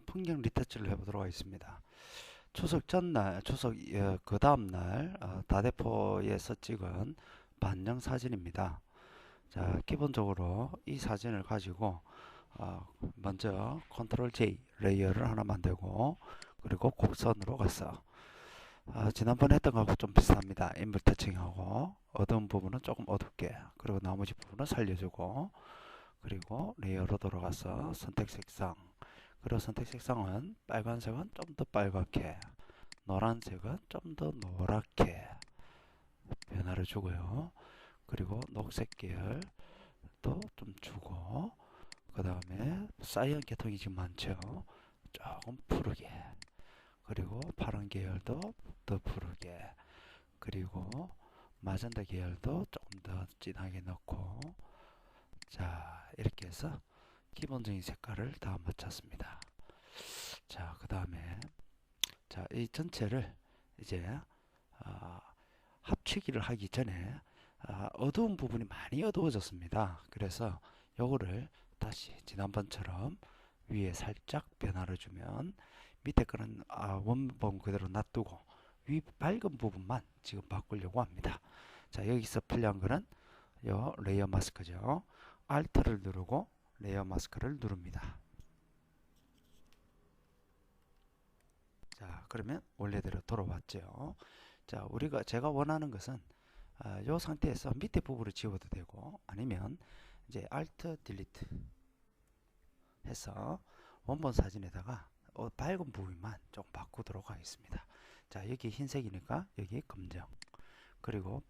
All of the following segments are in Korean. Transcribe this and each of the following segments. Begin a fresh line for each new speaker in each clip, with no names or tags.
풍경 리터치를 해보도록 하겠습니다. 추석 전날, 그 다음날 다대포에서 찍은 반영 사진입니다. 자, 기본적으로 이 사진을 가지고 먼저 컨트롤 J 레이어를 하나 만들고 그리고 곡선으로 가서 지난번에 했던 거하고 좀 비슷합니다. 인물 터칭하고 어두운 부분은 조금 어둡게 그리고 나머지 부분은 살려주고 그리고 레이어로 돌아가서 선택 색상 그리고 선택 색상은 빨간색은 좀 더 빨갛게 노란색은 좀 더 노랗게 변화를 주고요. 그리고 녹색 계열도 좀 주고 그 다음에 사이언 계통이 지금 많죠. 조금 푸르게 그리고 파란 계열도 더 푸르게 그리고 마젠다 계열도 조금 더 진하게 넣고 자 이렇게 해서 기본적인 색깔을 다 맞췄습니다. 자 그 다음에 자 이 전체를 이제 합치기를 하기 전에 어두운 부분이 많이 어두워졌습니다. 그래서 요거를 다시 지난번처럼 위에 살짝 변화를 주면 밑에 거는 원본 그대로 놔두고 위 밝은 부분만 지금 바꾸려고 합니다. 자 여기서 필요한 거는 요 레이어 마스크죠. Alt를 누르고 레이어 마스크를 누릅니다. 자 그러면 원래대로 돌아왔죠. 자 제가 원하는 것은 이 상태에서 밑에 부분을 지워도 되고 아니면 이제 Alt Delete 해서 원본 사진에다가 밝은 부분만 좀 바꾸도록 하겠습니다. 자 여기 흰색이니까 여기 검정 그리고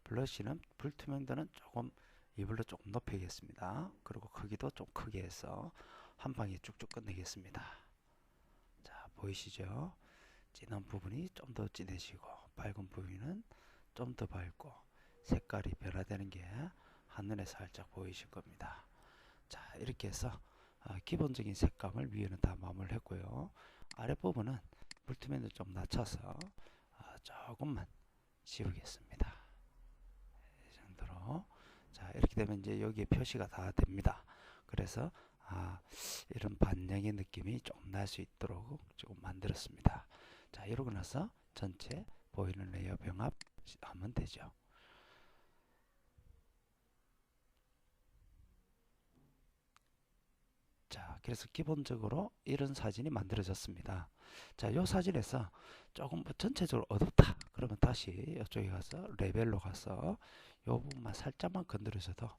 블러쉬는 불투명도는 조금 이불로 조금 높이겠습니다. 그리고 크기도 좀 크게 해서 한 방에 쭉쭉 끝내겠습니다. 자 보이시죠? 진한 부분이 좀 더 진해지고 밝은 부분은 좀 더 밝고 색깔이 변화되는 게 한눈에 살짝 보이실 겁니다. 자 이렇게 해서 기본적인 색감을 위에는 다 마무리했고요. 아랫부분은 물투명도 좀 낮춰서 조금만 지우겠습니다. 이 정도로 자 이렇게 되면 이제 여기에 표시가 다 됩니다. 그래서 이런 반영의 느낌이 좀 날 수 있도록 조금 만들었습니다. 자 이러고 나서 전체 보이는 레이어 병합하면 되죠. 자 그래서 기본적으로 이런 사진이 만들어졌습니다. 자 이 사진에서 조금 전체적으로 어둡다 그러면 다시 이쪽에 가서 레벨로 가서 이 부분만 살짝만 건드려줘도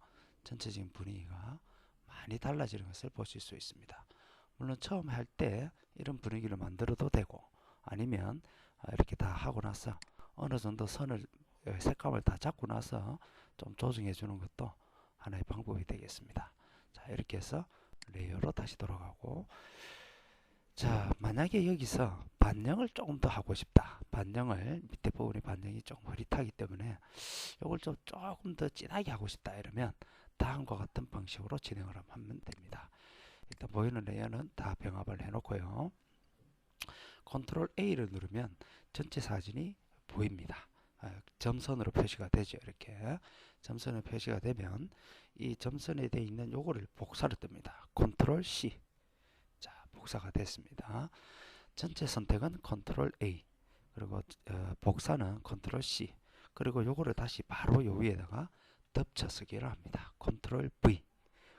전체적인 분위기가 많이 달라지는 것을 보실 수 있습니다. 물론 처음 할 때 이런 분위기를 만들어도 되고 아니면 이렇게 다 하고 나서 어느 정도 색감을 다 잡고 나서 좀 조정해 주는 것도 하나의 방법이 되겠습니다. 자 이렇게 해서 레이어로 다시 돌아가고 자 만약에 여기서 반영을 조금 더 하고 싶다. 반영을 밑에 부분의 반영이 조금 흐릿하기 때문에 이걸 좀 조금 더 진하게 하고 싶다 이러면 다음과 같은 방식으로 진행을 하면 됩니다. 일단 보이는 레이어는 다 병합을 해놓고요. 컨트롤 A를 누르면 전체 사진이 보입니다. 점선으로 표시가 되죠. 이렇게 점선으로 표시가 되면 이 점선에 되어 있는 요거를 복사를 뜹니다. 컨트롤 C 자 복사가 됐습니다. 전체 선택은 컨트롤 A 그리고 복사는 컨트롤 C 그리고 요거를 다시 바로 요 위에다가 덮쳐 쓰기를 합니다. 컨트롤 V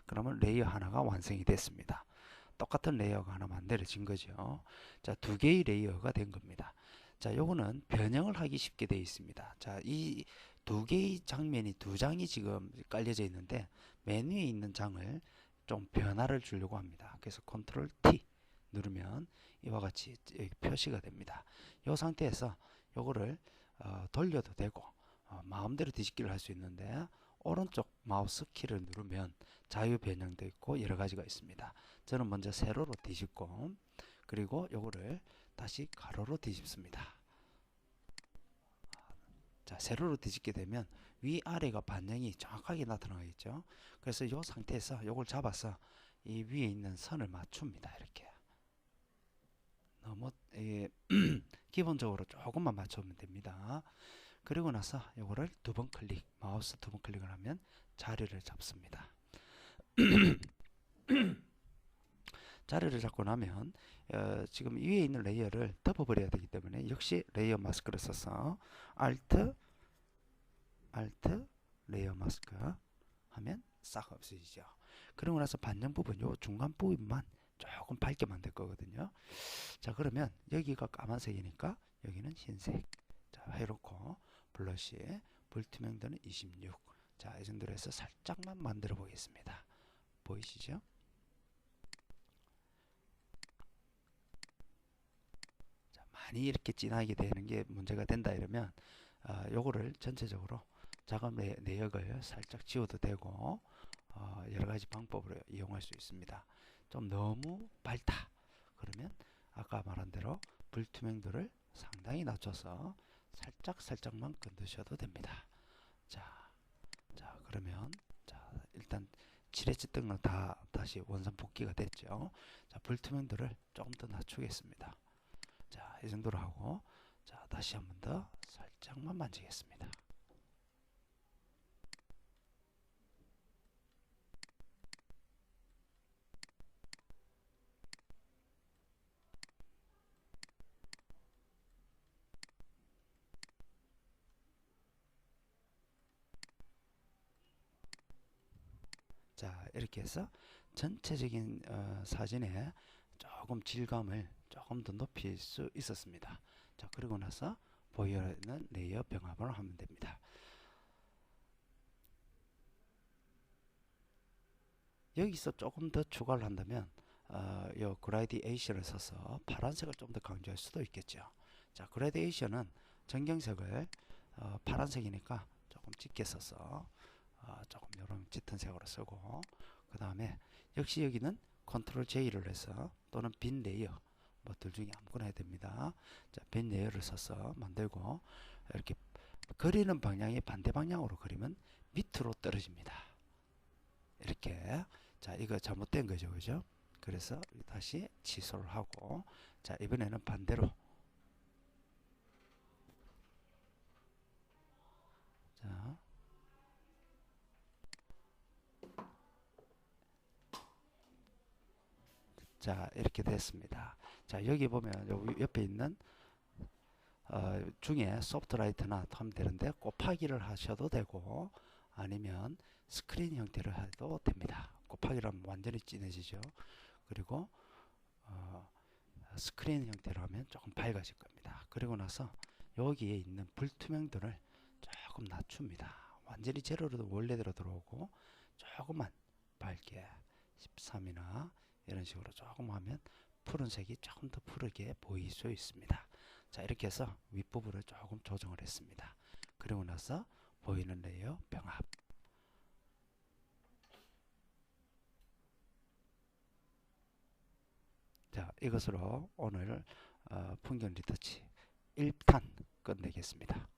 그러면 레이어 하나가 완성이 됐습니다. 똑같은 레이어가 하나 만들어진 거죠. 자, 두 개의 레이어가 된 겁니다. 자, 요거는 변형을 하기 쉽게 되어 있습니다. 자, 이 두 개의 장면이 두 장이 지금 깔려져 있는데 맨 위에 있는 장을 좀 변화를 주려고 합니다. 그래서 컨트롤 T 누르면 이와 같이 표시가 됩니다. 이 상태에서 요거를 돌려도 되고 마음대로 뒤집기를 할 수 있는데 오른쪽 마우스 키를 누르면 자유 변형도 있고 여러 가지가 있습니다. 저는 먼저 세로로 뒤집고 그리고 요거를 다시 가로로 뒤집습니다. 자 세로로 뒤집게 되면 위아래가 반영이 정확하게 나타나겠죠. 그래서 이 상태에서 요걸 잡아서 이 위에 있는 선을 맞춥니다. 이렇게 너무 기본적으로 조금만 맞추면 됩니다. 그리고 나서 요거를 두 번 클릭 마우스 두 번 클릭을 하면 자리를 잡습니다. 자리를 잡고 나면 지금 위에 있는 레이어를 덮어버려야 되기 때문에 역시 레이어 마스크를 써서 Alt 레이어 마스크 하면 싹 없어지죠. 그러고 나서 반영 부분, 요 중간 부분만 조금 밝게 만들 거거든요. 자, 그러면 여기가 까만색이니까 여기는 흰색. 자, 해놓고 블러쉬 불투명도는 26. 자, 이 정도로 해서 살짝만 만들어 보겠습니다. 보이시죠? 자, 많이 이렇게 진하게 되는 게 문제가 된다 이러면 요거를 전체적으로 작업 내역을 살짝 지워도 되고 여러 가지 방법으로 이용할 수 있습니다. 좀 너무 밝다 그러면 아까 말한 대로 불투명도를 상당히 낮춰서 살짝만 건드셔도 됩니다. 자, 그러면 일단 칠해졌던 건 다시 원상 복귀가 됐죠. 자, 불투명도를 조금 더 낮추겠습니다. 자, 이 정도로 하고 자, 다시 한 번 더 살짝만 만지겠습니다. 자, 이렇게 해서 전체적인 사진에 조금 질감을 조금 더 높일 수 있었습니다. 자, 그리고 나서 보이는 레이어 병합을 하면 됩니다. 여기서 조금 더 추가를 한다면 요 그라디에이션을 써서 파란색을 좀 더 강조할 수도 있겠죠. 자, 그라디에이션은 전경색을 파란색이니까 조금 짙게 써서 조금 이런 짙은 색으로 쓰고 그 다음에 역시 여기는 컨트롤 J를 해서 또는 빈 레이어 뭐 둘 중에 아무거나 해야 됩니다. 자, 빈 레이어를 써서 만들고 이렇게 그리는 방향이 반대 방향으로 그리면 밑으로 떨어집니다. 이렇게 자, 이거 잘못된 거죠, 그죠? 그래서 다시 취소를 하고 자, 이번에는 반대로 자, 자, 이렇게 됐습니다. 자, 여기 보면 여기 옆에 있는 중에 소프트라이트나 하면 되는데 곱하기를 하셔도 되고 아니면 스크린 형태로 해도 됩니다. 곱하기로 하면 완전히 진해지죠. 그리고 스크린 형태로 하면 조금 밝아질 겁니다. 그리고 나서 여기에 있는 불투명도를 조금 낮춥니다. 완전히 제로로 원래대로 들어오고 조금만 밝게 13이나 이런 식으로 조금 하면 푸른색이 조금 더 푸르게 보일 수 있습니다. 자, 이렇게 해서 윗부분을 조금 조정을 했습니다. 그리고 나서 보이는 레이어 병합. 자, 이것으로 오늘 풍경 리터치 1탄 끝내겠습니다.